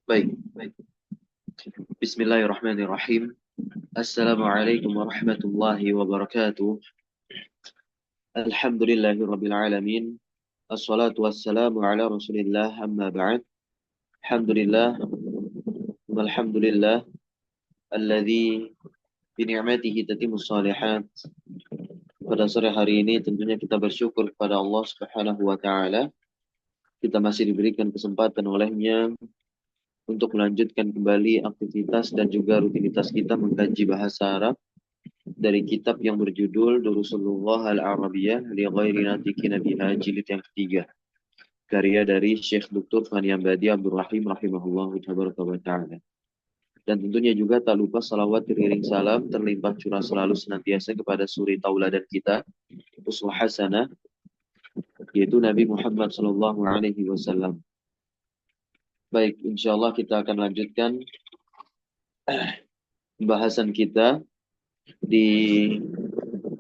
Baik, baik. Bismillahirrahmanirrahim. Assalamualaikum warahmatullahi wabarakatuh. Alhamdulillahirabbil alamin. Assalatu wassalamu ala Rasulillah amma ba'd. Alhamdulillah walhamdulillah alladzi bi ni'matihi tatimmus shalihat. Pada sore hari ini tentunya kita bersyukur kepada Allah Subhanahu wa taala. Kita masih diberikan kesempatan olehnya untuk melanjutkan kembali aktivitas dan juga rutinitas kita mengkaji bahasa Arab dari kitab yang berjudul Durusulullah Al-Arabiyah li ghairi natikina biha jilid yang ketiga, karya dari Syekh Dr. Fani Ambadi Abdul Rahim rahimahullah ta'ala. Dan tentunya juga tak lupa salawat beriring salam terlimpah curah selalu senantiasa kepada suri tauladan kita, uswah hasanah, yaitu Nabi Muhammad sallallahu alaihi wasallam. Baik, insyaallah kita akan lanjutkan pembahasan kita di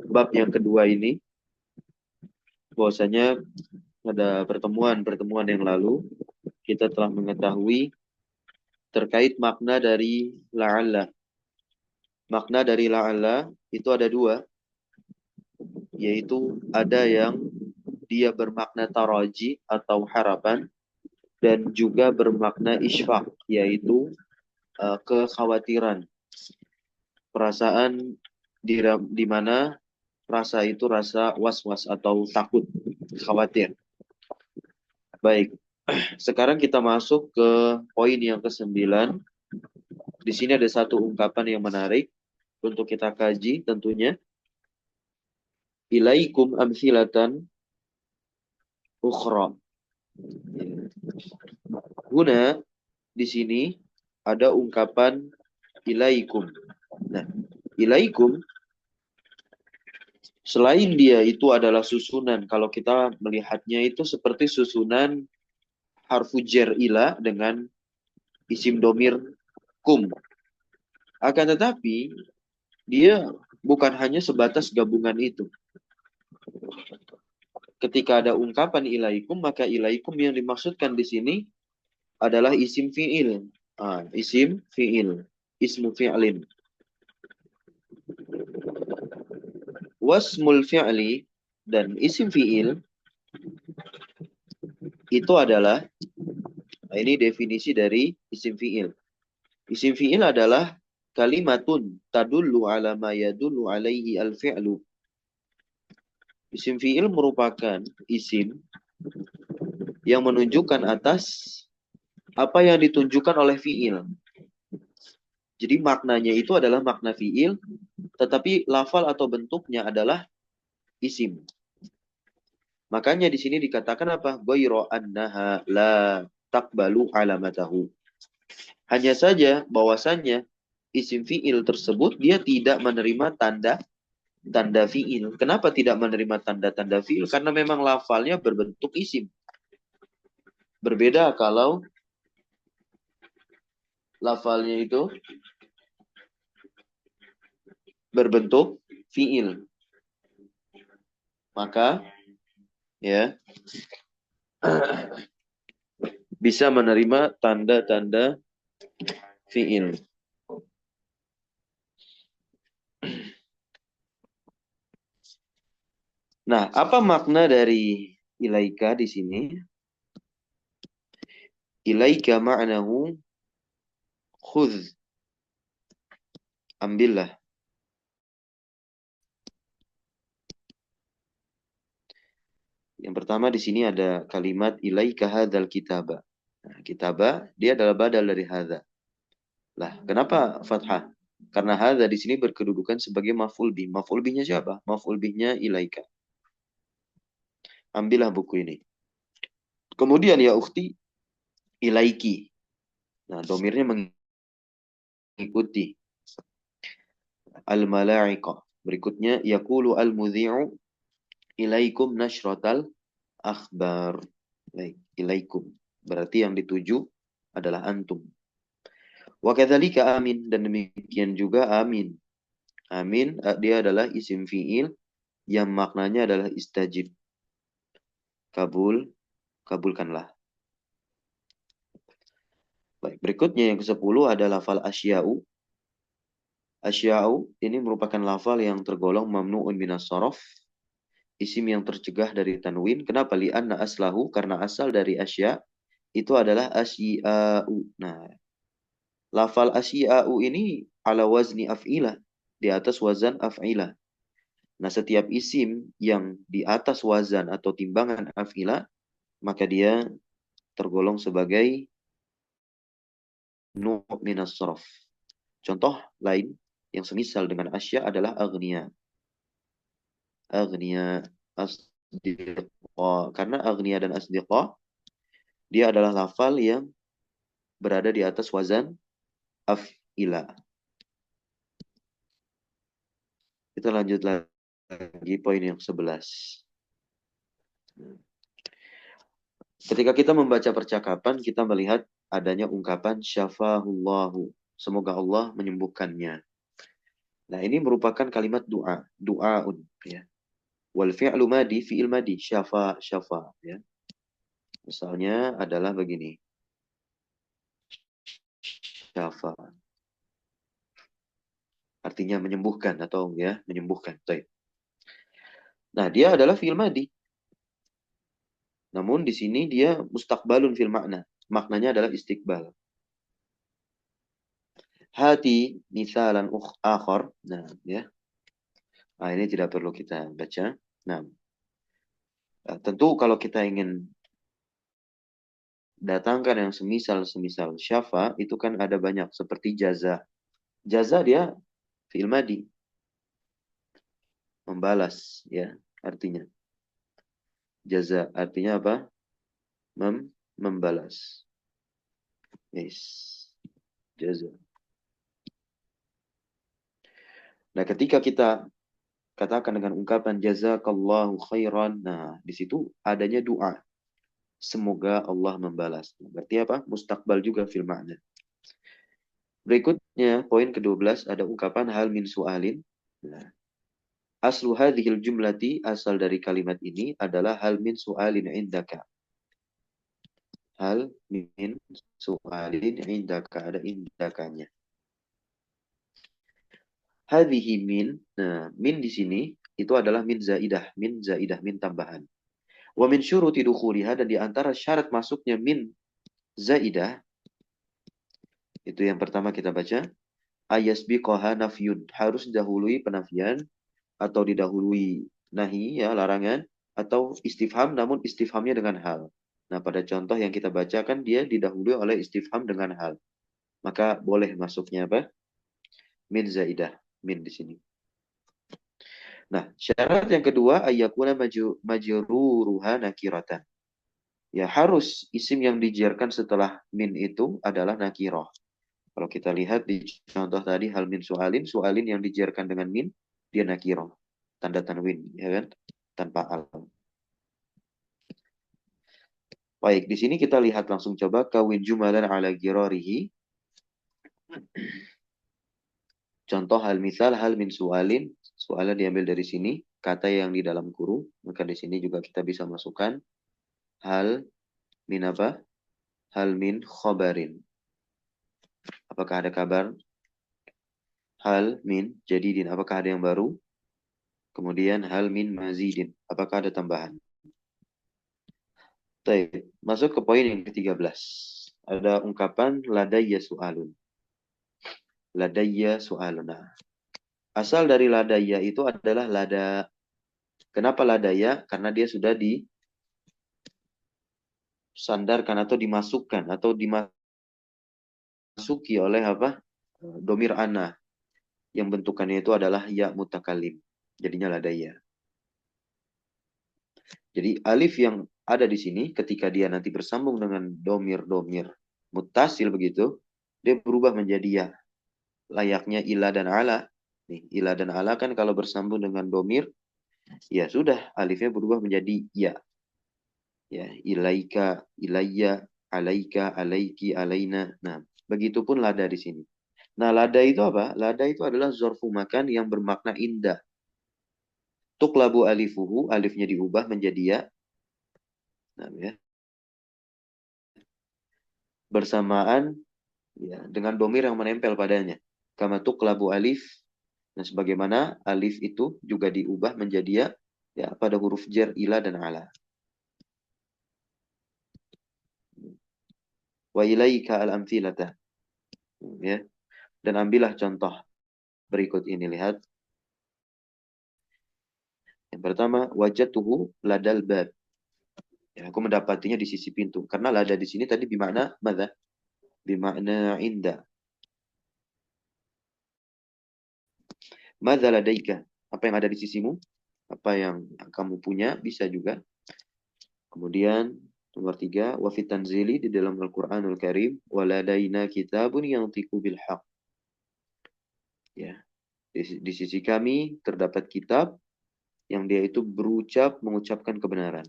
bab yang kedua ini. Bahwasanya pada pertemuan-pertemuan yang lalu kita telah mengetahui terkait makna dari la'alla. Makna dari la'alla itu ada dua, yaitu ada yang dia bermakna taraji atau harapan, dan juga bermakna isfaq, yaitu kekhawatiran, perasaan di mana rasa itu rasa was-was atau takut, khawatir. Baik, sekarang kita masuk ke poin yang ke-9. Di sini ada satu ungkapan yang menarik untuk kita kaji tentunya. Ilaikum amthilatan ukhra. Guna di sini ada ungkapan ilaikum. Nah, ilaikum selain dia itu adalah susunan, kalau kita melihatnya itu seperti susunan harfu jar ila dengan isim domir kum. Akan tetapi dia bukan hanya sebatas gabungan itu. Ketika ada ungkapan ilaikum, maka ilaikum yang dimaksudkan di sini adalah isim fi'il. Isim fi'il, ismu fi'lin. Wasmul fi'li, dan isim fi'il itu adalah, ini definisi dari isim fi'il. Isim fi'il adalah kalimatun tadullu ala ma yadullu alaihi al-fi'lu. Isim fi'il merupakan isim yang menunjukkan atas apa yang ditunjukkan oleh fi'il. Jadi maknanya itu adalah makna fi'il, tetapi lafal atau bentuknya adalah isim. Makanya di sini dikatakan apa? Ghayra annaha la taqbalu alamatahu. Hanya saja bahwasannya isim fi'il tersebut dia tidak menerima tanda fi'il. Kenapa tidak menerima tanda-tanda fi'il? Karena memang lafalnya berbentuk isim. Berbeda kalau lafalnya itu berbentuk fi'il. Maka ya bisa menerima tanda-tanda fi'il. Nah, apa makna dari ilaika di sini? Ilaika ma'nahu khudh. Ambillah. Yang pertama di sini ada kalimat ilaika hadzal kitaba. Nah, kitaba dia adalah badal dari hadza. Lah, kenapa fathah? Karena hadza di sini berkedudukan sebagai maf'ul bih. Maf'ul bihnya siapa? Maf'ul bihnya ilaika. Ambillah buku ini. Kemudian ya ukhti, ilaiki. Nah, domirnya mengikuti. Al-mala'iqah. Berikutnya, yaqulu al-mudhi'u ilaikum nashratal akhbar. Baik, ilaikum. Berarti yang dituju adalah antum. Wa kadzalika amin, dan demikian juga amin. Amin dia adalah isim fi'il yang maknanya adalah istajib. Kabul, kabulkanlah. Baik, berikutnya yang ke-10 ada lafal asya'u. Asya'u ini merupakan lafal yang tergolong mamnu'un minas sorof. Isim yang tercegah dari tanwin. Kenapa? Li'anna aslahu, karena asal dari asya' itu adalah asyi'a'u. Nah, lafal asyi'a'u ini ala wazni af'ilah. Di atas wazan af'ilah. Nah, setiap isim yang di atas wazan atau timbangan af'ilah, maka dia tergolong sebagai nu' minas sorof. Contoh lain yang semisal dengan asya adalah agniya. Agniya, asdiqa. Karena agniya dan asdiqa, dia adalah lafal yang berada di atas wazan af'ila. Kita lanjut lagi poin yang 11. Ketika kita membaca percakapan, kita melihat adanya ungkapan syafahullahu. Semoga Allah menyembuhkannya. Nah, ini merupakan kalimat doa, doaun ya. Wal fi'lu madi, fi'il madi, syafa, syafa ya. Misalnya adalah begini. Syafa. Artinya menyembuhkan atau ya, menyembuhkan. Baik. Nah, dia adalah fi'il madi. Namun di sini dia mustaqbalun fil makna. Maknanya adalah istiqbal. Hati misalan akhar. Nah, ya. Nah, ini tidak perlu kita baca. Nah, tentu kalau kita ingin datangkan yang semisal syafa, itu kan ada banyak. Seperti jaza. Jaza dia fi'il madi. Membalas, ya. Artinya. Jaza artinya apa? Membalas. Yes. Jaza. Nah, ketika kita katakan dengan ungkapan jazakallahu khairan. Nah, di situ adanya doa. Semoga Allah membalas. Berarti apa? Mustaqbal juga fil ma'na. Berikutnya, poin ke-12 ada ungkapan hal min su'alin. Nah, aslu hadhil jumlati, asal dari kalimat ini adalah hal min su'alin indaka. Hal min su'alin indaka. Ada indakanya. Hadhihi min. Nah, min di sini itu adalah min zaidah, min tambahan. Wa min syuruti dukhuliha, dan di antara syarat masuknya min zaidah itu yang pertama kita baca ayasbiqaha nafyun, harus didahului penafian atau didahului nahi ya larangan atau istifham, namun istifhamnya dengan hal. Nah, pada contoh yang kita bacakan dia didahului oleh istifham dengan hal. Maka boleh masuknya apa? Min zaidah, min di sini. Nah, syarat yang kedua ayyakuna majruruha nakiratan. Ya, harus isim yang dijarkan setelah min itu adalah nakirah. Kalau kita lihat di contoh tadi hal min su'alin, su'alin yang dijarkan dengan min, dia nakirah. Tanda tanwin, ya kan? Tanpa al. Baik, di sini kita lihat langsung coba kawin jumalan ala girarihi. Contoh hal misal hal min su'alin, su'alan diambil dari sini, kata yang di dalam kurung, maka di sini juga kita bisa masukkan hal min apa? Hal min khobarin. Apakah ada kabar? Hal min jadidin. Apakah ada yang baru? Kemudian hal min mazidin. Apakah ada tambahan? Baik, masuk ke poin yang ke-13. Ada ungkapan ladayya su'alun. Ladayya su'alun. Nah, asal dari ladayya itu adalah lada. Kenapa ladayya? Karena dia sudah disandarkan atau dimasukkan atau dimasuki oleh apa? Domir ana. Yang bentukannya itu adalah ya mutakalim. Jadinya ladayya. Jadi alif yang ada di sini ketika dia nanti bersambung dengan domir-domir mutasil begitu, dia berubah menjadi ya. Layaknya ila dan ala. Nih, ila dan ala kan kalau bersambung dengan domir, ya sudah alifnya berubah menjadi ya. Ya, ilaika, ilayya, alaika, alaiki, alaina. Nah, begitupun lada di sini. Nah, lada itu apa? Lada itu adalah zorfu makan yang bermakna indah. Tuklabu alifuhu, alifnya diubah menjadi ya. Nah, ya. Bersamaan ya, dengan domir yang menempel padanya. Kama tuqlabu alif. Nah, sebagaimana alif itu juga diubah menjadi ya, ya pada huruf jar, ila dan ala. Wa ilaika al-amthilata. Ya. Dan ambillah contoh berikut ini, lihat. Yang pertama, wajatuhu ladal bab. Ya, aku mendapatinya di sisi pintu. Karena lada di sini tadi bermakna madza? Bermakna inda. Madza ladaika? Apa yang ada di sisimu? Apa yang kamu punya bisa juga. Kemudian nomor 3, wa fit tanzili di dalam Al-Qur'anul Karim waladaina kitabun yantiqu bil haqq. Ya, di sisi kami terdapat kitab yang dia itu mengucapkan kebenaran.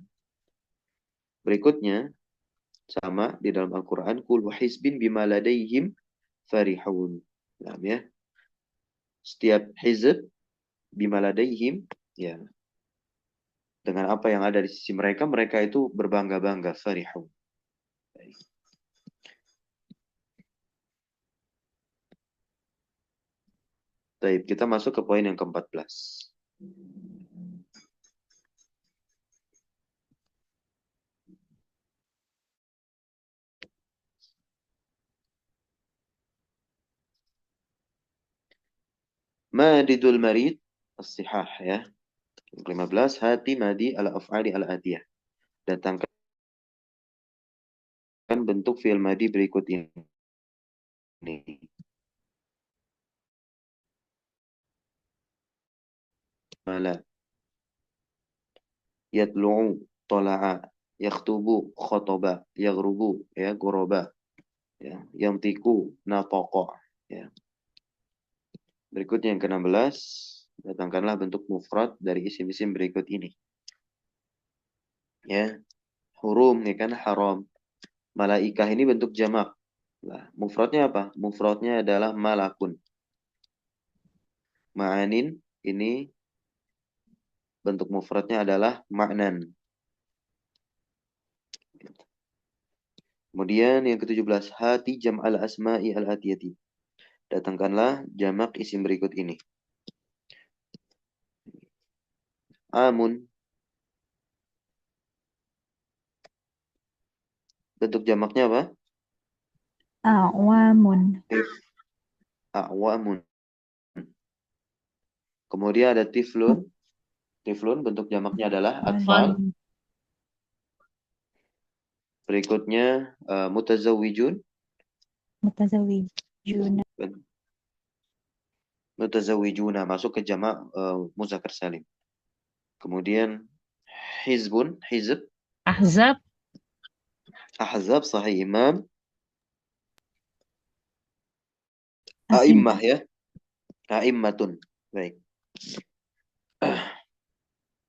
Berikutnya sama di dalam Al-Qur'an kul hizbin bima ladaihim farihun. Nah, ya. Setiap hizb bima ladaihim, ya, dengan apa yang ada di sisi mereka, mereka itu berbangga-bangga, farihun. Baik, kita masuk ke poin yang ke-14. Madidul marid as-sihah, ya. 15, hati madi ala af'ali ala atiyah. Datangkan bentuk fi'il madi berikut ini. Mala, yatlu'u, tola'a, yakhtubu, khotoba, yaghrubu, ya, goroba, ya, yantiku, nataqa, ya. Berikutnya yang ke-16, datangkanlah bentuk mufrad dari isim-isim berikut ini. Ya, hurum, ya kan, haram. Malaikah ini bentuk jamak. Nah, mufradnya apa? Mufradnya adalah malakun. Ma'anin ini bentuk mufradnya adalah ma'nan. Kemudian yang ke-17, hati jam al-asma'i al-atiyati. Datangkanlah jamak isim berikut ini. Amun. Bentuk jamaknya apa? Awamun. A'wamun. Kemudian ada tiflun. Tiflun bentuk jamaknya adalah atfal. Berikutnya mutazawwijun. Mutazawwijuna. Mutazawwijuna masuk ke jamak muzakkar salim. Kemudian hizbun, hizb. Ahzab. Ahzab, sahih imam. A'immah, ya. A'immatun. Baik.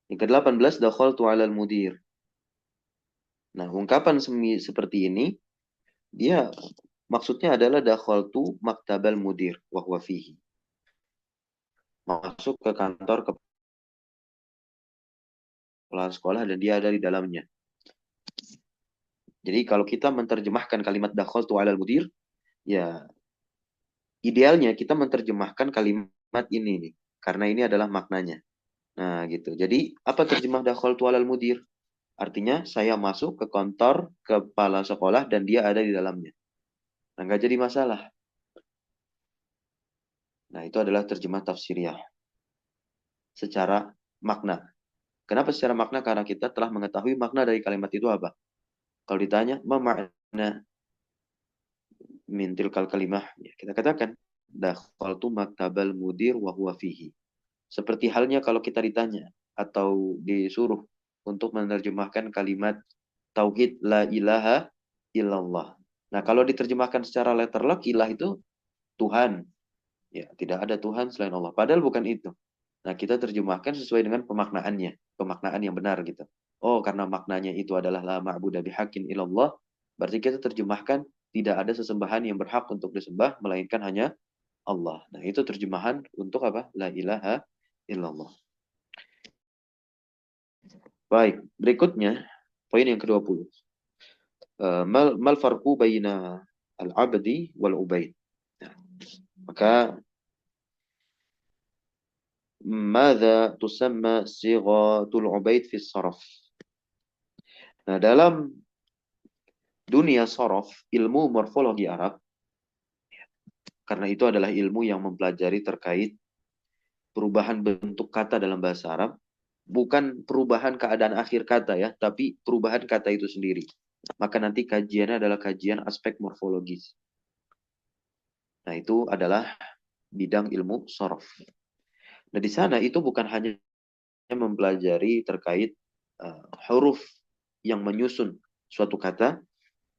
Yang ke-18, dakhaltu 'alal mudir. Nah, ungkapan seperti ini dia maksudnya adalah dakhaltu maktabal mudir wa huwa fihi. Masuk ke kantor kepala sekolah dan dia ada di dalamnya. Jadi kalau kita menerjemahkan kalimat dakhaltu 'alal mudir, ya idealnya kita menerjemahkan kalimat ini nih, karena ini adalah maknanya. Nah, gitu. Jadi, apa terjemah dakhaltu 'alal mudir? Artinya saya masuk ke kantor kepala sekolah dan dia ada di dalamnya. Nah, nggak jadi masalah. Nah, itu adalah terjemah tafsiriyah secara makna. Kenapa secara makna? Karena kita telah mengetahui makna dari kalimat itu apa. Kalau ditanya, ma makna min tilkal kalimah? Ya, kita katakan, dakhaltu maktabal mudir wa huwa fihi. Seperti halnya kalau kita ditanya atau disuruh untuk menerjemahkan kalimat tauhid la ilaha illallah. Nah, kalau diterjemahkan secara letterlock, ilah itu Tuhan. Ya, tidak ada Tuhan selain Allah. Padahal bukan itu. Nah, kita terjemahkan sesuai dengan pemaknaannya, pemaknaan yang benar gitu. Oh, karena maknanya itu adalah la ma'budu bihaqqin illallah, berarti kita terjemahkan tidak ada sesembahan yang berhak untuk disembah melainkan hanya Allah. Nah, itu terjemahan untuk apa? La ilaha illallah. Baik, berikutnya poin yang ke-20. Mal farqu baina al-abdi wal ubaid. Nah, maka ماذا تسمى صيغة العبيد في الصرف. Nah, dalam dunia sorof, ilmu morfologi Arab, karena itu adalah ilmu yang mempelajari terkait perubahan bentuk kata dalam bahasa Arab, bukan perubahan keadaan akhir kata ya, tapi perubahan kata itu sendiri. Maka nanti kajiannya adalah kajian aspek morfologis. Nah, itu adalah bidang ilmu sorof. Nah, di sana itu bukan hanya mempelajari terkait huruf yang menyusun suatu kata,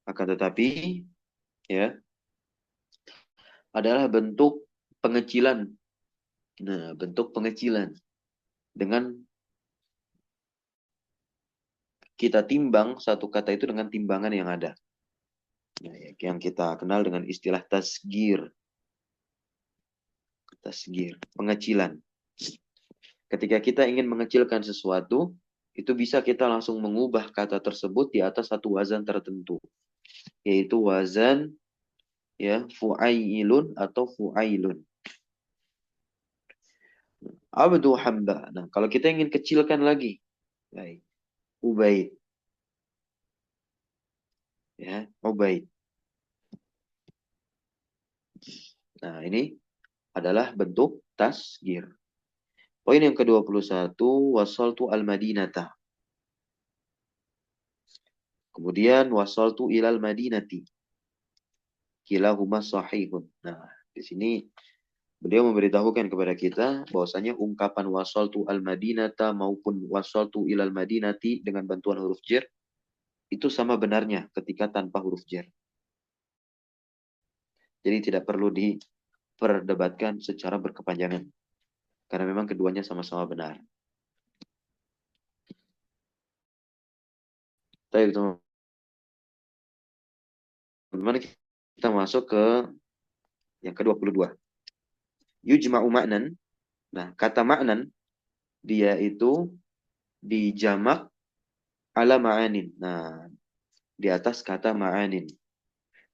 akan tetapi ya adalah bentuk pengecilan. Nah, bentuk pengecilan dengan kita timbang satu kata itu dengan timbangan yang ada. Nah, yang kita kenal dengan istilah tasgir. Tasgir, pengecilan. Ketika kita ingin mengecilkan sesuatu, itu bisa kita langsung mengubah kata tersebut di atas satu wazan tertentu, yaitu wazan ya fu'ailun atau fu'ailun. Abdu hamba. Nah, kalau kita ingin kecilkan lagi, baik, ubaid. Ya, ubaid. Nah, ini adalah bentuk tasgir. Poin yang ke-21, wasaltu al-madinata. Kemudian wasaltu ilal madinati. Kilahuma sahihun. Nah, di sini beliau memberitahukan kepada kita bahwasanya ungkapan wasaltu al-madinata maupun wasaltu ilal madinati dengan bantuan huruf jar itu sama benarnya ketika tanpa huruf jar. Jadi tidak perlu diperdebatkan secara berkepanjangan. Karena memang keduanya sama-sama benar. Baik, teman-teman, kita masuk ke yang ke-22. Yujma'u ma'nan. Nah, kata ma'nan, dia itu dijamak ala ma'anin. Nah, di atas kata ma'anin.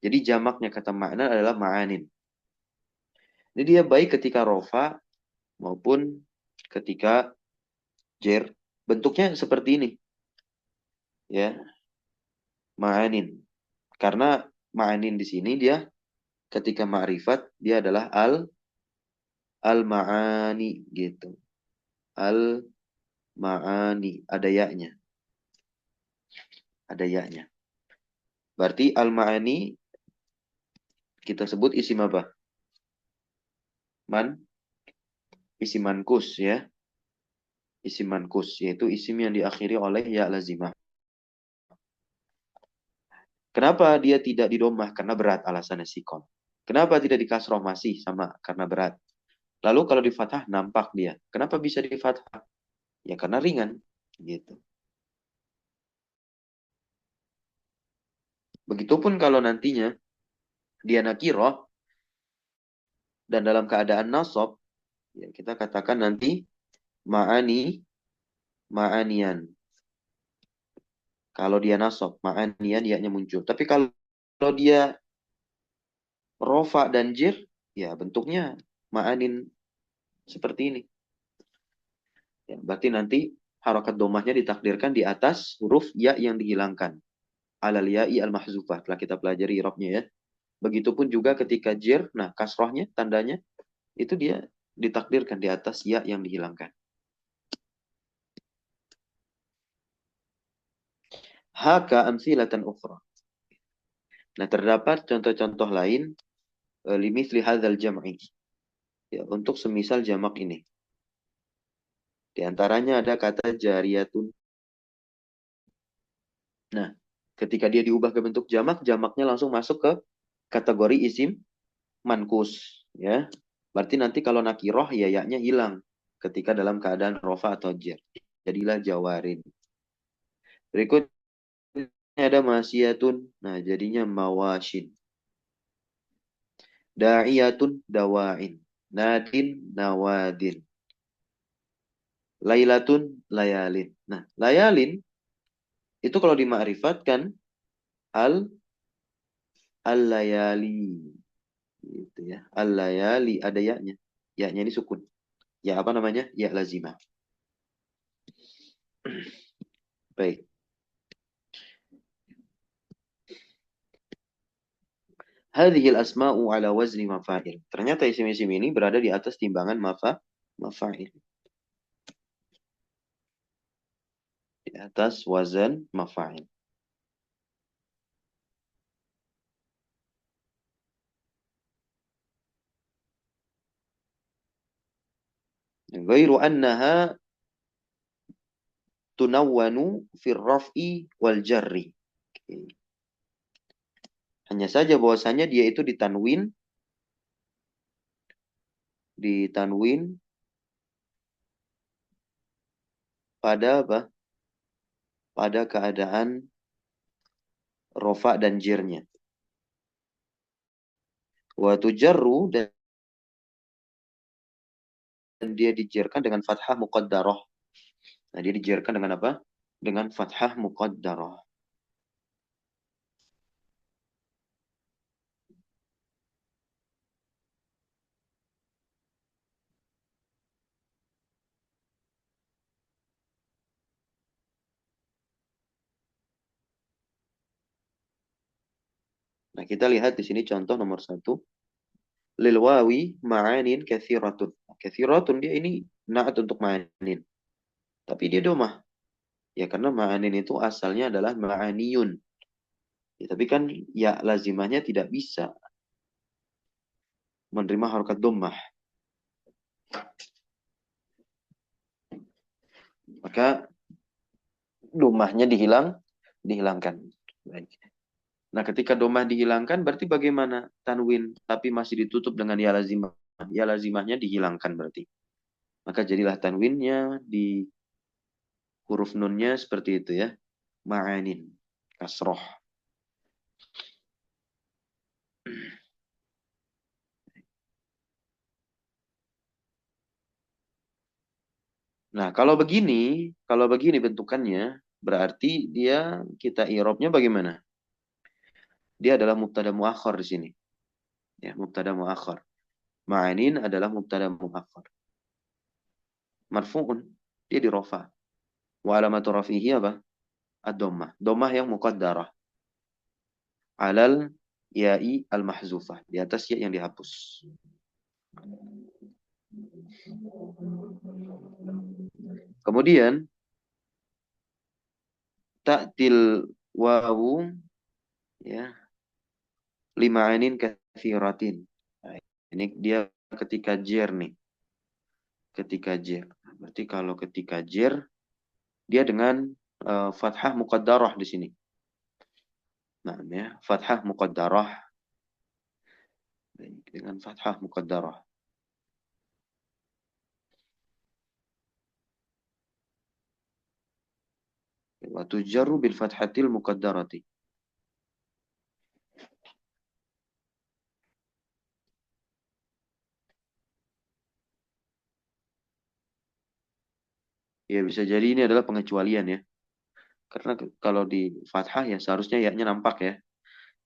Jadi jamaknya kata ma'nan adalah ma'anin. Jadi dia baik ketika rofa maupun ketika jer. Bentuknya seperti ini. Ya, ma'anin. Karena ma'anin di sini dia ketika ma'rifat dia adalah al-ma'ani gitu. Al-ma'ani, ada yaknya. Ada yaknya. Berarti al-ma'ani kita sebut isim apa? Isim mankus ya. Isim mankus, yaitu isim yang diakhiri oleh ya lazimah. Kenapa dia tidak didomah? Karena berat alasannya sikon. Kenapa tidak di kasroh? Masih sama, karena berat. Lalu kalau di fathah nampak dia. Kenapa bisa di fathah? Ya karena ringan. Gitu. Begitupun kalau nantinya dia nakiroh dan dalam keadaan nasab, ya kita katakan nanti ma'anian. Kalau dia nasab, ma'anian yaknya muncul. Tapi kalau dia rofa dan jir, ya bentuknya ma'anin seperti ini. Ya, berarti nanti harokat domahnya ditakdirkan di atas huruf ya yang dihilangkan. Alal ya'i al-mahzufah. Telah kita pelajari irobnya ya. Begitupun juga ketika jir, nah kasrohnya, tandanya, itu dia ditakdirkan di atas ya yang dihilangkan. Haka amsilatan ukhra. Nah, terdapat contoh-contoh lain limithli hadzal jam'i. Ya, untuk semisal jamak ini. Di antaranya ada kata jariyatun. Nah, ketika dia diubah ke bentuk jamak, jamaknya langsung masuk ke kategori isim mankus. Ya, berarti nanti kalau nakiroh, ya yaknya hilang ketika dalam keadaan rofa atau jar. Jadilah jawarin. Berikutnya ada masiyatun. Nah, jadinya mawashin. Da'iyatun dawa'in. Nadin nawadin. Lailatun layalin. Nah, layalin itu kalau dimakrifatkan al Al-layali. Gitu ya. Al-layali ada ya-nya. Ya-nya ini sukun. Ya apa namanya? Ya lazimah. Baik. Hadhil asma'u ala wazni mafa'il. Ternyata isim-isim ini berada di atas timbangan mafa'il. Di atas wazan mafa'il. Ghairu annaha tunawwanu fir raf'i wal jarri. Oke. Hanya saja bahwasanya dia itu ditanwin pada apa? Pada keadaan rofa dan jirnya. Wa tujarru dan dia dijerkan dengan fathah muqaddarah. Nah, dia dijerkan dengan apa? Dengan fathah muqaddarah. Nah, kita lihat di sini contoh nomor 1. Lil wawi ma'anin kathiratun. Kathiratun dia ini naat untuk ma'anin. Tapi dia domah. Ya karena ma'anin itu asalnya adalah ma'aniyun. Ya, tapi kan ya lazimahnya tidak bisa menerima harokat domah. Maka domahnya dihilangkan. Baik. Nah, ketika domah dihilangkan berarti bagaimana? Tanwin tapi masih ditutup dengan ya lazimah. Ya lazimahnya dihilangkan berarti. Maka jadilah tanwinnya di huruf nunnya seperti itu ya. Ma'anin. Kasroh. Nah, kalau begini bentukannya, berarti dia kita i'rabnya bagaimana? Dia adalah mubtada muakhar di sini. Ya, mubtada muakhar. Ma'anin adalah mubtada muakhar. Marfu'un, dia di rofa. Wa alamatu rafihi apa? Ad-dhammah. Dhammah yang muqaddarah. Alal ya'i al-mahzufah. Di atas ya yang dihapus. Kemudian, ta'til wawu ya lima'anin kathiratin. Nah, ini dia ketika jer nih. Ketika jer. Berarti kalau ketika jer, dia dengan fathah muqaddarah di sini. Nah, ya, fathah muqaddarah. Dengan fathah muqaddarah. Wa tujarru bil fathatil muqaddarati. Ya bisa jadi ini adalah pengecualian ya. Karena kalau di fathah ya seharusnya ya-nya nampak ya.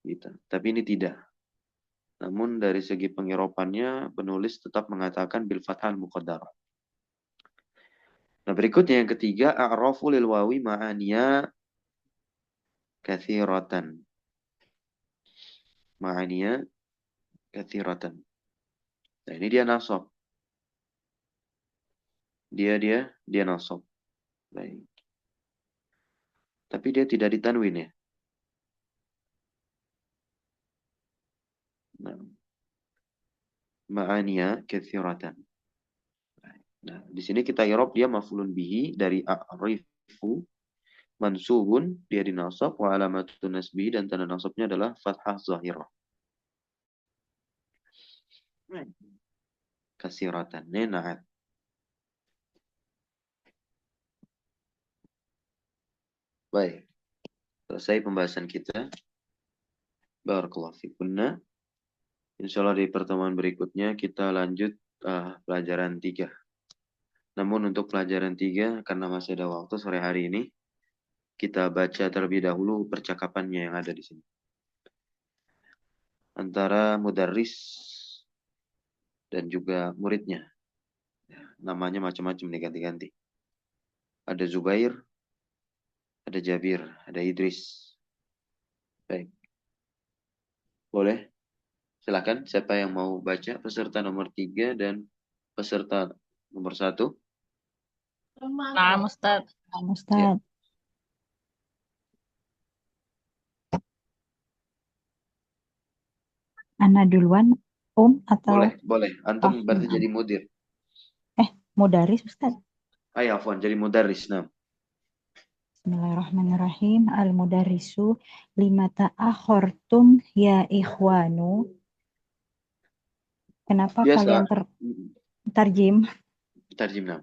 Gitu. Tapi ini tidak. Namun dari segi pengiropannya penulis tetap mengatakan bil fathah muqaddarah. Nah, berikutnya yang ketiga a'rafu lil wawi ma'aniya katsiratan. Ma'aniya katsiratan. Nah, ini dia nasab. Dia nasab. Baik. Tapi dia tidak ditanwin ya. Nah, ma'aniya katsiratan. Nah, di sini kita irob dia maf'ulun bihi dari a'rifu mansubun dia dinasab wa alamatun nasbi dan tanda nasabnya adalah fathah zahirah. Kasiratan. Nah, baik. Selesai pembahasan kita. Barakallahu fikunna. Insyaallah di pertemuan berikutnya kita lanjut pelajaran 3. Namun untuk pelajaran 3 karena masih ada waktu sore hari ini, kita baca terlebih dahulu percakapannya yang ada di sini. antara mudarris dan juga muridnya. Namanya macam-macam nih ganti-ganti. Ada Zubair, ada Jabir, ada Idris. Baik, boleh. Silakan siapa yang mau baca peserta nomor 3 dan peserta nomor 1. Nah, Ustaz. Naam, Ya, Ustaz. Ana duluan, atau boleh. Antum berarti Naam. jadi mudir. Mudaris, Ustaz. Ayo, Afwan, jadi mudarris. Nah, Bismillahirrahmanirrahim. Al-mudarrisu lima ta'akhortum ya ikhwanu. Kenapa biasa. kalian tarjim? Tarjim, nah.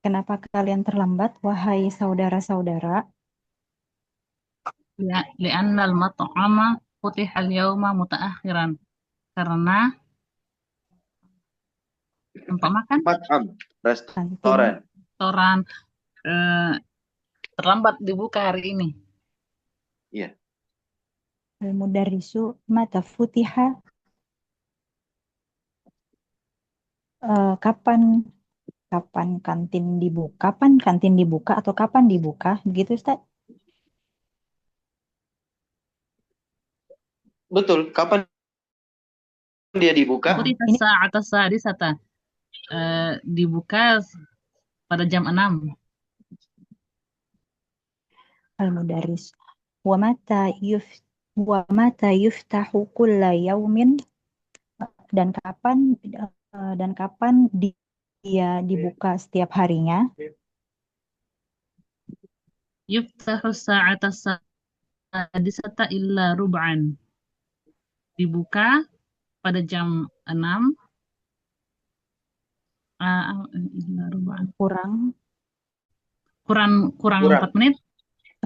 Kenapa kalian terlambat, wahai saudara-saudara? Li'anna al-mat'ama futiha al-yawma mutaakhiran. Karena tempat makan Mat'am, Kantin. restoran. restoran terlambat dibuka hari ini. Iya. Al-mudarrisu mata futiha. Kapan kantin dibuka? Kapan kantin dibuka atau kapan dibuka? Begitu, Ustaz? Betul. Kapan dia dibuka? Futiha Ini sa'ata sadisata. Dibuka pada jam 6. al-mudarris. Wa mata yuftahu kulla yaumin, dan kapan dia dibuka setiap harinya? Yuftahu sa'ata sadisata illa rub'an. Dibuka pada jam 6. Illa rub'an. Kurang Kurang 4 Kurang. menit.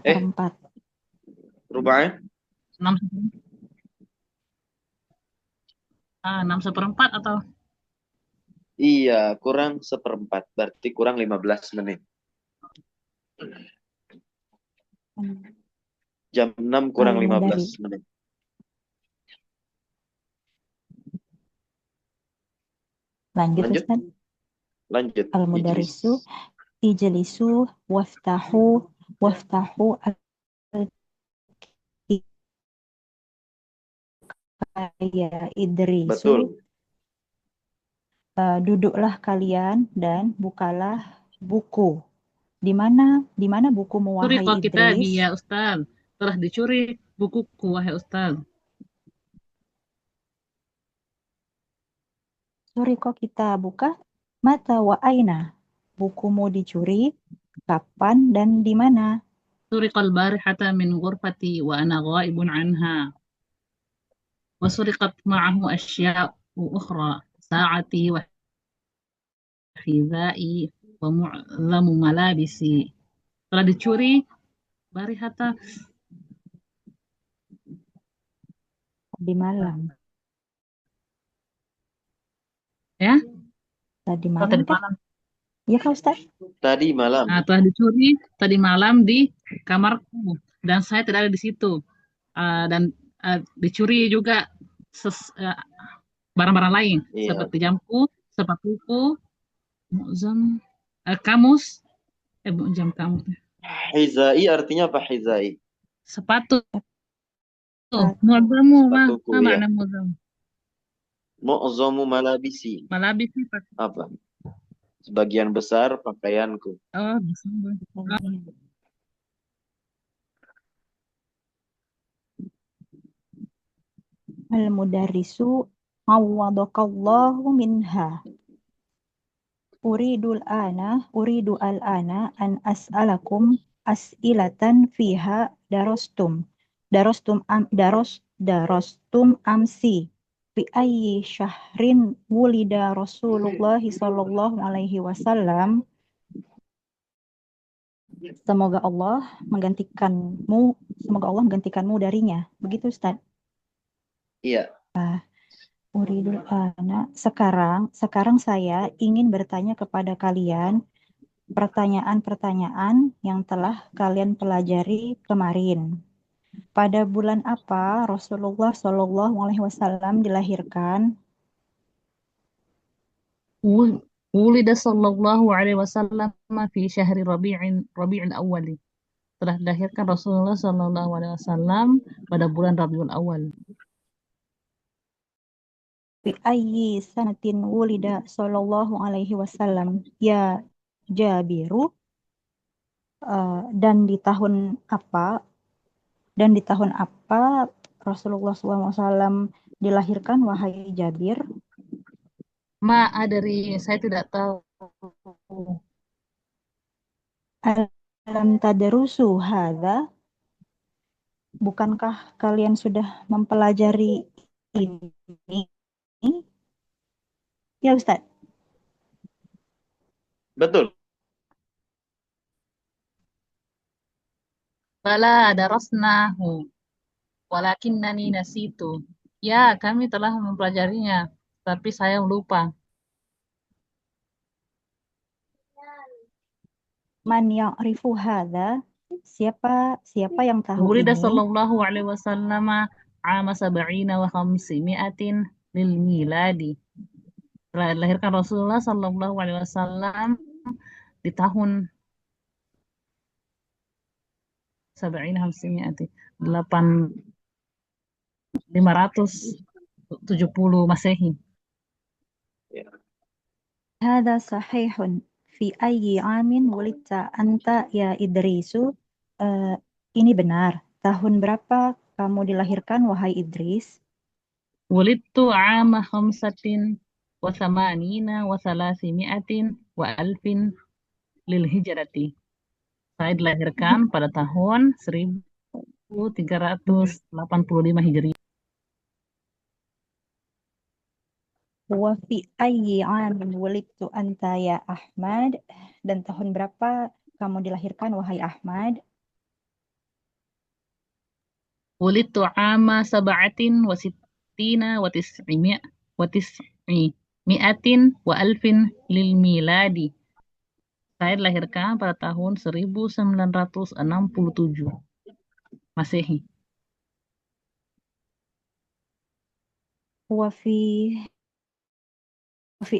seperempat. Ruba'nya? 6 6/4 atau Iya, kurang seperempat. Berarti kurang 15 menit. Jam 6 kurang 15 menit. Lanjut, Lanjut. Ustaz. Lanjut. Al-mudarrisu ijlisu waftahu ya idrisu. Betul. Duduklah kalian dan bukalah buku. Di mana bukumu, curi wahai kok kita Idris? ya Ustaz. Telah dicuri bukuku wahai Ustaz. Sorry, kok kita buka? Mata wa aina. Bukumu dicuri kapan dan di mana? سرق البارحة من غرفتي وأنا غائب عنها وسرقت معه أشياء أخرى ساعتي وحذائي ومعظم ملابسي telah dicuri barihata Di malam. ya Tadi atau malam tadi kan? malam. Ya, Kak Ustaz? Tadi malam. Nah, telah dicuri tadi malam di kamarku dan saya tidak ada di situ. Dan dicuri juga barang-barang lain Iya. seperti jamku, sepatuku, mu'zam, kamus, jam kamus, Hizai artinya apa hizai? sepatu. Sepatu. Mu'zamu, Sepatuku, ma ya. makna mu'zam? Mu'zamu malabisi. Malabis sifat. Apa? Sebagian besar pakaianku. Oh, bisa. Al-mudarrisu awwadakallahu minha. Uridu al-ana an as'alakum as'ilatan fiha darostum amsi fi ayyi syahrin wulida Rasulullah sallallahu alaihi wasallam. Semoga Allah menggantikanmu darinya. Begitu, Ustaz? Iya. Uridul ana. Sekarang saya ingin bertanya kepada kalian pertanyaan-pertanyaan yang telah kalian pelajari kemarin. Pada bulan apa Rasulullah Shallallahu Alaihi Wasallam dilahirkan? Wul- Wulida sallallahu alaihi wasallam fi syahri Rabi'il Awal. Telah dilahirkan Rasulullah sallallahu alaihi wasallam pada bulan Rabiul Awal. Fi ayyi sanatin wulida Shallallahu Alaihi Wasallam? Ya Jabiru. Dan di tahun apa? Dan di tahun apa Rasulullah SAW dilahirkan, wahai Jabir? Dari saya tidak tahu. Alam tadrusu hadza? Bukankah kalian sudah mempelajari ini? Ya Ustaz. Betul. Bala darasnahu walakinnani nasitu. Ya, kami telah mempelajarinya, tapi saya lupa. Man ya'rifu hadza? Siapa yang tahu Wulida ini? sallallahu alaihi wasallam ama sab'ina wa khamsimi'atin lil miladi. Telah dilahirkan Rasulullah sallallahu alaihi wasallam di tahun sab'ina khamsimi'atin 570 Masehi. Hadza sahihun. Fi ayyi amin wulidta anta ya Idrisu? Ini benar. Tahun berapa kamu dilahirkan, wahai Idris? Wulidtu ama khamsatin wa thamanina wa thalathimi'atin wa alfin lil hijrati. Saya dilahirkan pada tahun 1385 Hijriah. Wa fi ayyi amin wulidtu anta ya Ahmad? Dan tahun berapa kamu dilahirkan, wahai Ahmad? Wulidtu ama sab'atin wa sittina wa tis'imi'atin wa alfin lil miladi. Saya dilahirkan pada tahun 1967 Masehi. Wa fi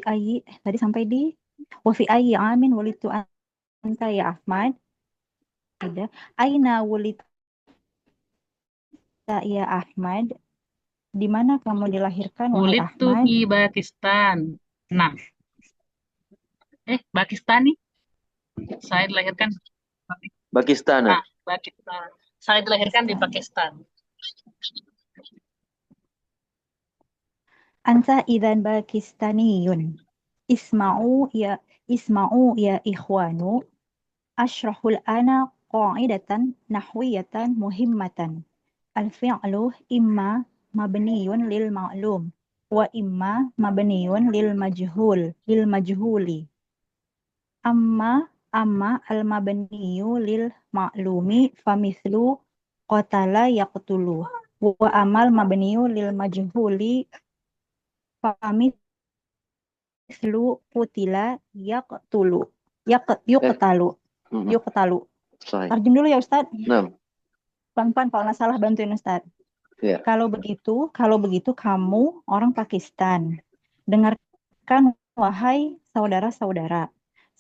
ayyi, tadi sampai di wa fi ayyi amin wulidtu anta ya Ahmad? Tidak. Aina wulidta ya Ahmad? Di mana kamu dilahirkan, wahai Wulidtu Ahmad? fi Pakistan. Nah, Pakistan nih. Saya dilahirkan Pakistan. Pakistan. Saya dilahirkan di Pakistan. Anta idzan Pakistaniyun. Isma'u ya ikhwanu. Ashrahul ana qa'idatan nahwiyatan muhimmatan. Al-fi'lu imma mabniyun lil ma'lum wa imma mabniyun lil majhuli. Amma al-mabniyu lil ma'lumi famithlu qatala yaqtulu wa amal mabniyu lil majhuli famithlu qutila yaqtulu yuqtalu. Sahih. Tarjem dulu ya Ustaz. Nah, Pelan-pelan kalau nggak salah, bantuin Ustaz. ya. Kalau begitu kamu orang Pakistan. Dengarkan, wahai saudara-saudara.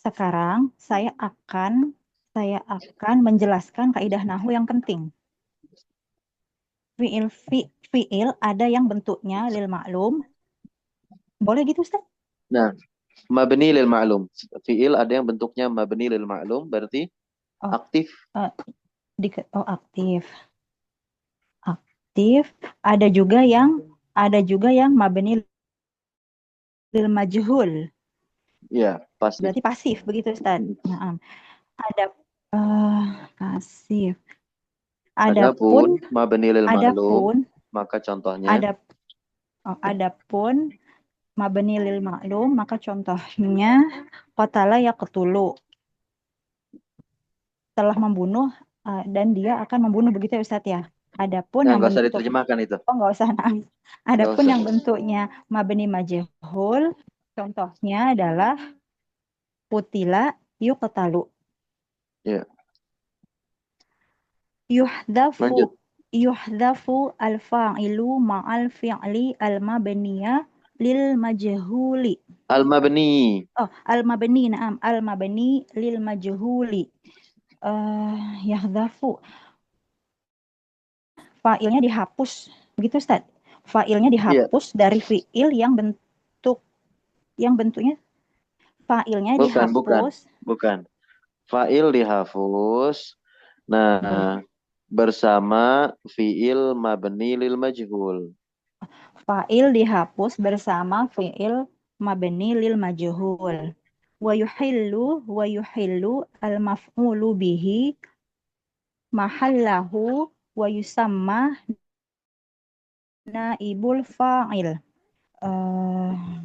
Sekarang saya akan menjelaskan kaidah nahwu yang penting. Fi'il ada yang bentuknya lil ma'lum. Boleh gitu Ustaz? Nah, mabni lil ma'lum. Fi'il ada yang bentuknya mabni lil ma'lum, berarti aktif. Aktif. Aktif. Ada juga yang mabni lil majhul. Ya, pasif. Berarti pasif begitu Ustaz. Nah, ada pasif. Adapun mabni lil ma'lum, maka contohnya adapun mabni lil ma'lum, maka contohnya qatala yaqtulu. Telah membunuh dan dia akan membunuh, begitu ya Ustaz ya. Adapun yang nggak usah bentuk diterjemahkan itu. nggak usah. Adapun yang bentuknya mabni majhul, contohnya adalah qutila yuqtalu. Ya. Yuhdafu Lanjut. yuhdhafu al-fa'ilu ma'al fi'li al-mabniya lil majhuli. Al-mabni. Oh, al-mabni, na'am, al-mabni lil majhuli. Yahdhafu, fa'ilnya dihapus, begitu Ustaz? Fa'ilnya Iya, dihapus dari fi'il yang bentuknya fa'ilnya bukan. dihapus. Bukan. Fa'il dihapus. Ber- Nah, bersama fi'il mabni lil majhul. Fa'il dihapus bersama fi'il mabni lil majhul. Wa yuhillu al-maf'ulu bihi mahallahu wa yusamma naibul fa'il.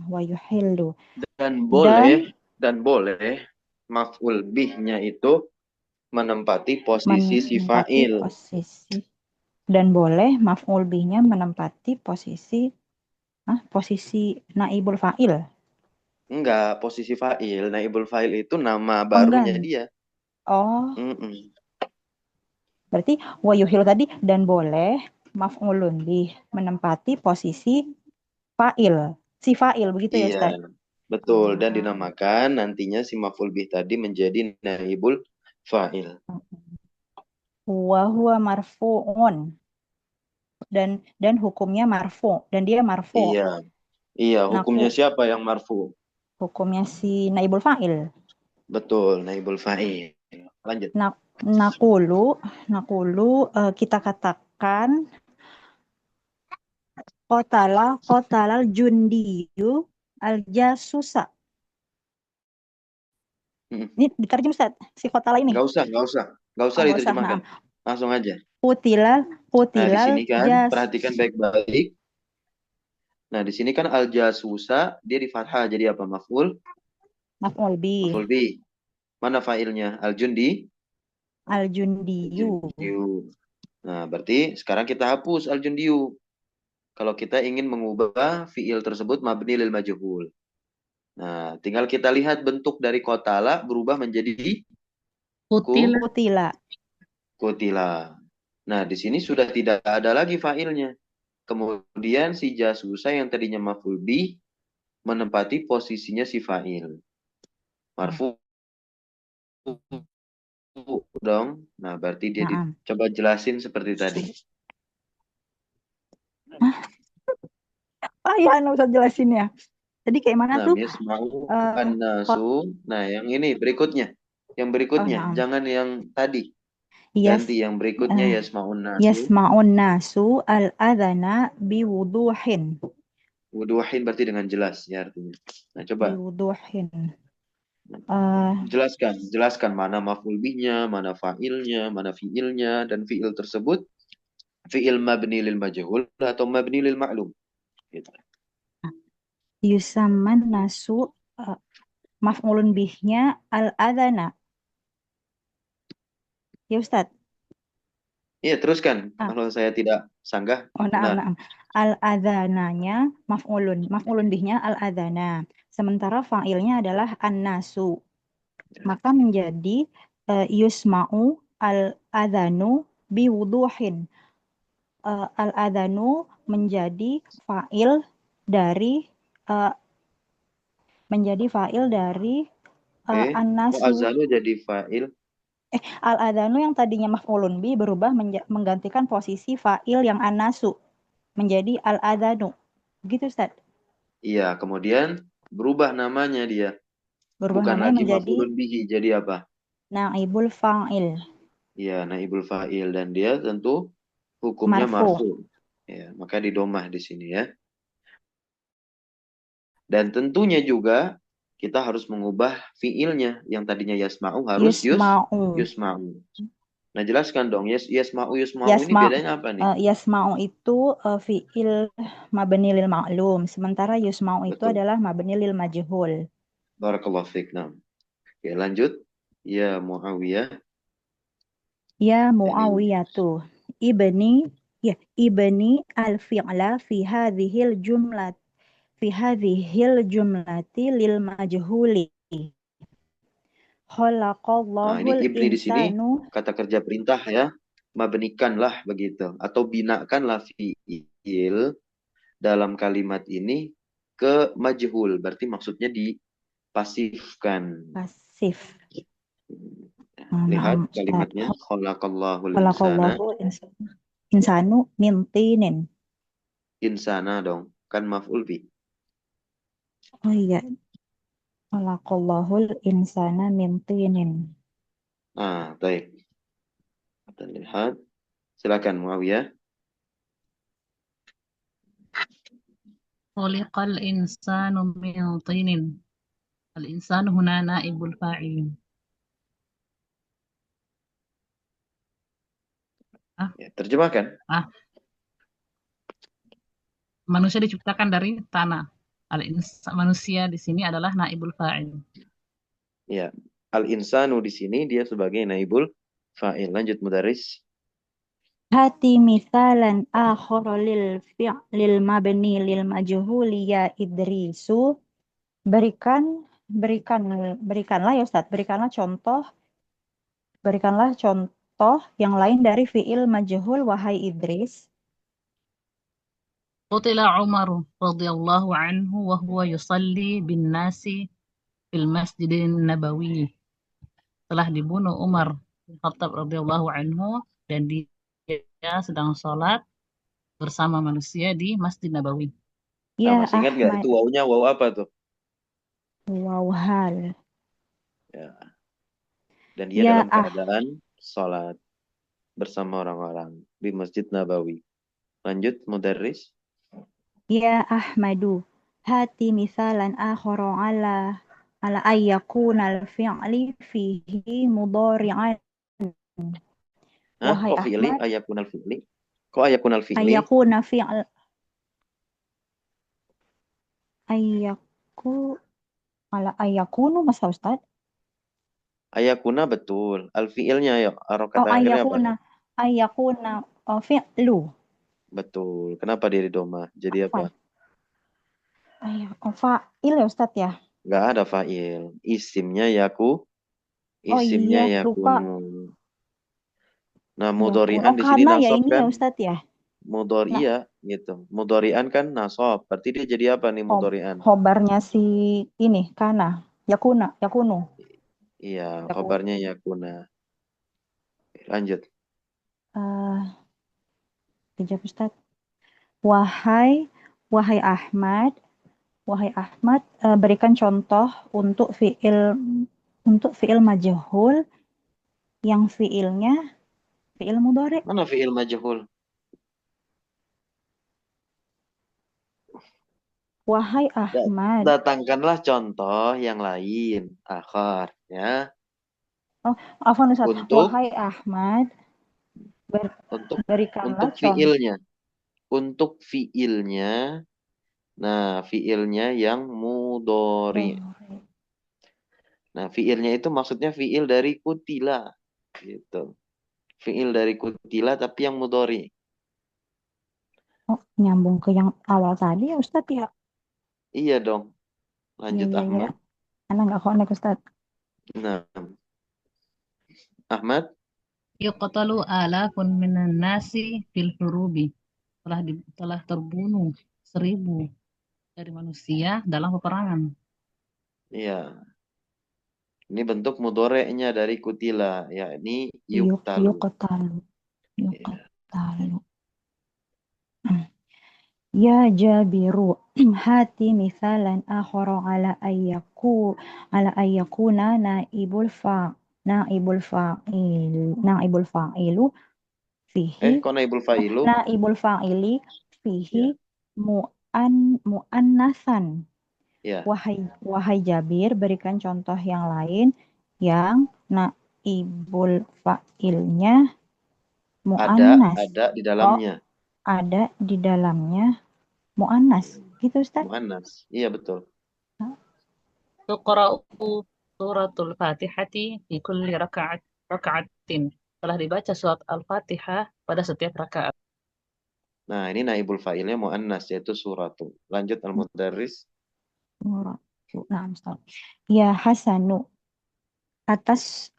Wa yuhillu Dan dan boleh maf'ul bihnya itu menempati posisi si menempati fa'il. posisi dan boleh maf'ul bihnya menempati posisi naibul fa'il. Enggak, posisi fa'il. Naibul fa'il itu nama Oh, barunya enggak. dia. Oh, Mm-mm. berarti wa yuhillu tadi dan boleh maf'ulun bih menempati posisi fa'il. Si fa'il begitu ya Iya, Ustaz? betul. Dan dinamakan nantinya si maf'ul bih tadi menjadi naibul fa'il. Wa huwa marfu'un dan hukumnya marfu dan dia marfu. Iya, iya. Hukumnya Naku siapa yang marfu? hukumnya si naibul fa'il. Betul, naibul fa'il. Lanjut. Nak nakulu kita katakan kotalal jundiyu al jasusa. Mm-mm. Ini diterjem Ustaz, si kotala ini. Nggak usah Oh, nggak usah. diterjemahkan. Nah, Langsung aja. kutilal Nah, di sini kan jas perhatikan baik-baik. Nah, di sini kan al-jasusa dia di fathah jadi apa? Maf'ul? maf'ul bi Maf'ul bih. Mana fa'ilnya? Al-jundi? al jundiyu. Al-jundiyu. Nah, berarti sekarang kita hapus al-jundiyu. Kalau kita ingin mengubah fi'il tersebut mabni lil majhul. Nah, tinggal kita lihat bentuk dari kotala berubah menjadi Kutila. Kutila. kutila. Nah, di sini sudah tidak ada lagi fa'ilnya. Kemudian si jasusa yang tadinya maf'ul bih menempati posisinya si fa'il. Marfu dong. Nah, berarti dia Nah, coba jelasin seperti tadi. ya usah jelasin ya. Jadi kayak mana Nah, tuh? yasma'u Kok an-nasu. Nah, yang ini berikutnya. Yang berikutnya, nah, jangan yang tadi. yes, Ganti yang berikutnya yasma'un nasu. yasma'un nasu al adana biwuduhin. Wuduhin berarti dengan jelas ya artinya. Nah, coba Biwuduhin. Eh, jelaskan mana maf'ul bihnya, mana fa'ilnya, mana fi'ilnya, dan fi'il tersebut fi'il mabni lil majhul atau mabni lil ma'lum. Gitu. yusamman nasu maf'ulun bihnya al adana. Ya Ustaz. Iya, teruskan. Ah, Kalau saya tidak sanggah, oh, benar. naam. Al adhananya maf'ulun bihnya al adana. Sementara fa'ilnya adalah an-nasu. Maka menjadi yusma'u al adhanu biwuduhin. Al adhanu menjadi fa'il dari eh, Oke. Kok an-nasu. azanu jadi fa'il? Al adhanu yang tadinya maf'ulun bi berubah menggantikan posisi fa'il yang an-nasu menjadi al adhanu. Begitu Ustaz. Iya, kemudian berubah namanya dia. Berubah Bukan namanya lagi menjadi maf'ulun bihi, jadi apa? naibul fa'il. Iya, naibul fa'il. Dan dia tentu hukumnya Marfu. marfu. Ya, maka didomah di sini ya. Dan tentunya juga kita harus mengubah fiilnya yang tadinya yasma'u harus Yusma'u. yusma'u. Nah, jelaskan dong. Yasma'u ini Yasma bedanya apa nih? yasma'u itu fi'il mabni lil ma'lum. Sementara yusma'u itu Betul. adalah mabni lil majhul. Barakallahu fiik. Nah. Oke, lanjut. Ya Muawiyah. Ya Ini Muawiyatu ibni al-fi'la fi hadhil jumlati lil majhuli. Nah, ini Khalaqallahul ibni di sini insanu. kata kerja perintah ya. mabnikanlah begitu, atau binakanlah fiil dalam kalimat ini ke majhul, berarti maksudnya dipasifkan. Pasif. Lihat Naam, Ustaz. kalimatnya, khalaqallahul insana. Khalaqallahu insanu min tinin. Insana dong, kan maf'ul bi. Oh iya, khalaqallahul insana min tinin. Baik. Kita lihat. Silakan Muawiyah. Khuliqal insanu min tinin. Al-insanu huna naibul fa'il. Ya, terjemahkan. Manusia diciptakan dari tanah. Manusia di sini adalah naibul fa'il. Ya, al-insanu di sini dia sebagai naibul fa'il. Lanjut Mudaris. Hati misalan akhara lil mabni lil majhuli ya Idrisu. Berikanlah ya Ustaz, berikanlah contoh yang lain dari fiil majhul wahai Idris. Qutila Umar radhiyallahu anhu wa huwa yusalli bin nasi fil masjidin nabawi. Telah dibunuh Umar bin Khattab radhiyallahu anhu dan dia sedang sholat bersama manusia di Masjid Nabawi. Ya Masih ingat nggak Ahmad, itu wawunya waw apa tuh? wow hal. Ya. Dan dia Ya dalam keadaan sholat bersama orang-orang di Masjid Nabawi. Lanjut Mudaris. Ya Ahmadu, hati misalan akhara ala ayyakuna al-fi'li fihi mudhari'an. Wahai Kok fi'li? Ahmad, Ayakunal fi'li? Kok ayakunal fi'li? ayyakuna fi'l ayyaku ala ayyakunu masa Ustaz? Ayakuna betul. Al-fi'ilnya ya. Harokat Oh akhirnya apa? ayyakuna fi'lu. Betul. Kenapa dia di doma? Jadi apa? Fa'il ya Ustaz ya? Nggak ada fa'il. Isimnya yaku. Oh Isimnya iya, lupa. yakunu. Nah, Yakun. mudhari'an Oh di sini karena ya nasab ini kan? ya Ustaz ya? Mudhari Nah, iya gitu. Mudhari'an kan nasab. Berarti dia jadi apa nih mudhari'an? khobarnya si ini, kana. Yakunu. Iya, Yakun. kabarnya yakuna. Lanjut. Kejap Ustaz. Wahai, wahai Ahmad, berikan contoh untuk fiil majhul yang fiilnya fiil mudhari. Mana fi'il majhul? Wahai Ahmad. Datangkanlah contoh yang lain. Akhar. Ya. Afwan Ustaz. Untuk Wahai Ahmad, untuk berikanlah untuk fiilnya. Untuk fiilnya. Nah, fiilnya yang mudhari. Nah, fiilnya itu maksudnya fiil dari kutila. Gitu. Fiil dari kutila tapi yang mudhari. Oh, nyambung ke yang awal tadi ya Ustadz ya. Iya dong. Iya, Lanjut iya, iya. Ahmad. Anak nggak connect Ustadz. Nah, Ahmad. Yuqtalu alafun minan nasi fil hurubi. Telah terbunuh 1.000 dari manusia dalam peperangan. Iya. Ini bentuk mudhoreknya dari kutila, yakni yuktalu. Yuqtalu. Iya. Yuqtalu. Ya Jabiru, hati misalan akhara ala ayyakuna naibul fa'ilu fihi Kok naibul fa'ilu? naibul fa'ili fihi Ya. mu'annasan. Ya. Wahai Jabir, berikan contoh yang lain yang naibul fa'ilnya mu'annas. Ada di dalamnya. Ada di dalamnya mu'annas. Gitu Ustaz? Mu'annas. Iya betul. Tuqra'u suratul Fatihati fi kulli raka'atin. Telah dibaca surat Al-Fatihah pada setiap rakaat. Nah, ini naibul fa'ilnya mu'annas, yaitu suratu. Lanjut Al-Mudarris. Nah, Ustaz. Ya Hasanu, atas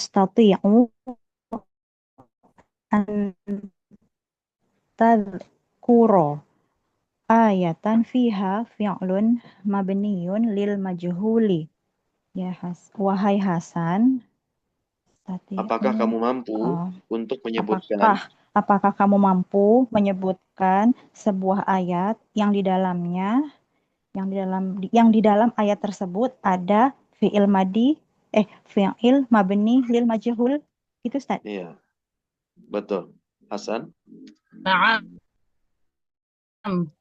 tati'u an tadhkuro ayatan fiha fi'lun mabniyun lil majhuli. Ya wahai Hasan, Apakah kamu mampu oh, untuk menyebutkan apakah kamu mampu menyebutkan sebuah ayat yang di dalamnya yang di dalam ayat tersebut ada fi'il mabni lil majhul gitu Ustaz. Iya, betul. Hasan? نعم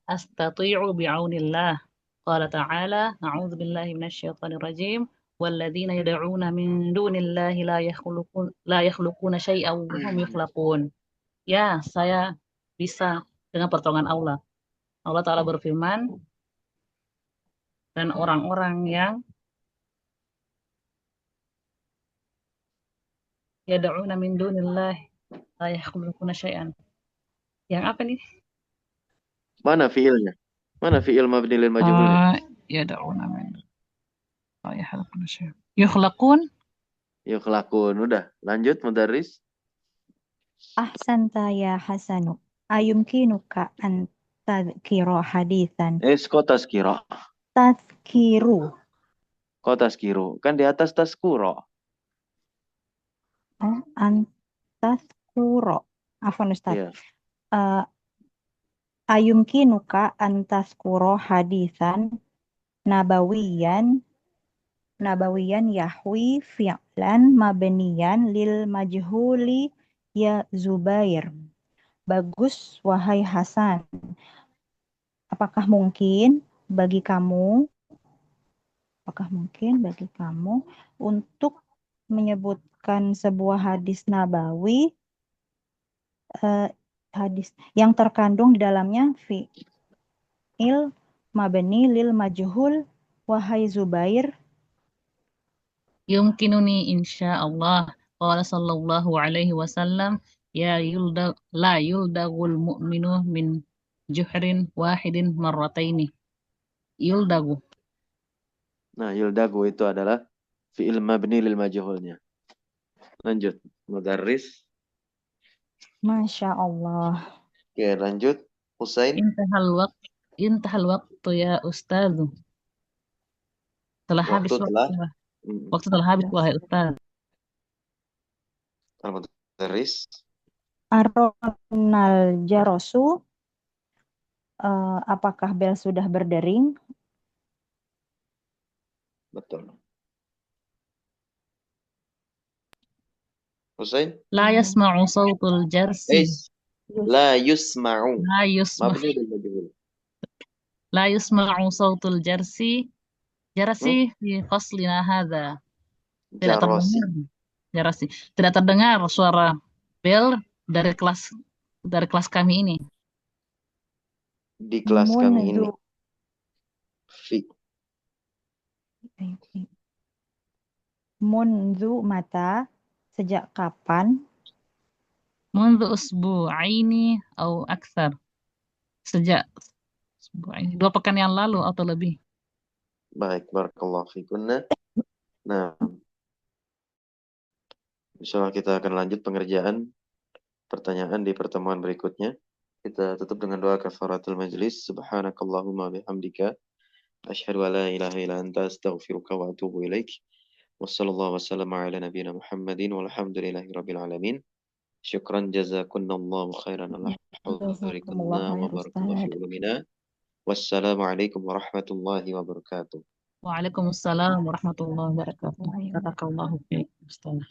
أستطيع بعون الله. قال تعالى أعوذ بالله من الشيطان الرجيم والذين يدعون من دون الله لا يخلقون شيئا وهم يخلقون. Ya, saya bisa dengan pertolongan Allah. Allah Ta'ala berfirman, dan orang-orang yang yada'una min dunillah la yakhluquna syai'an. Yang apa nih? Mana fiilnya? Mana fiil mabni lil majhulnya? Yada'una min la yakhluquna syai'an. Yukhlaqun. Yuk lakun. Udah, lanjut Mudarris. Ahsanta ya Hasanu. Ayumkinuka an tadhkira hadithan. Kok taskiro? Tadhkiru. Kok taskiru? Kan di atas taskuro. Oh, an tadhkuro. Afwan Ustaz. Iya. Ayumkinuka an tadhkura hadithan nabawiyan yahwi fi'lan mabniyan lil majhuli ya Zubair. Bagus wahai Hasan. Apakah mungkin bagi kamu untuk menyebutkan sebuah hadis nabawi hadis yang terkandung di dalamnya fi'il mabni lil majhul wahai Zubair? Yumkinuni insyaallah. Qala sallallahu alaihi wasallam, la yuldagul mu'minu min juhrin wahidin marrataini. Yuldagu. Nah, yuldagu itu adalah fiil mabni lil majhulnya. Lanjut. Mudarris. Masya Allah. Oke, lanjut. Husain. Intahal waktu ya Ustaz. Telah habis waktu telah habis wahai Ustaz. Mudarris. Aronal jarosu. Apakah bel sudah berdering? Betul. Husain. La yasma'u sautul jarsi. La yusma'u. La yusma'u. Mabni lil majhul. La yusma'u sautul jarsi. Jarasi fi faslina hadha. Tidak Jarosi. terdengar. Jarasi. Tidak terdengar suara bel dari kelas kami ini. Di kelas kami ini. Mundu mata, sejak kapan? Mundu usbu'aini atau akthar. Sejak 2 pekan yang lalu atau lebih. Baik, barakallahu fikunna. Nah, insyaallah kita akan lanjut pengerjaan pertanyaan di pertemuan berikutnya. Kita tutup dengan doa kafaratul majlis. Subhanakallahumma bihamdika asyhadu an la ilaha illa anta astaghfiruka wa atubu ilaik. Wassallallahu wasallam ala nabiyyina Muhammadin walhamdulillahi rabbil alamin. Syukran jazakumullahu khairan ala hudurikunna wa barakallahu fi ulumina. Wassalamualaikum warahmatullahi wabarakatuh. Waalaikumsalam warahmatullahi wabarakatuh. Barakallahu fiik, Ustaz.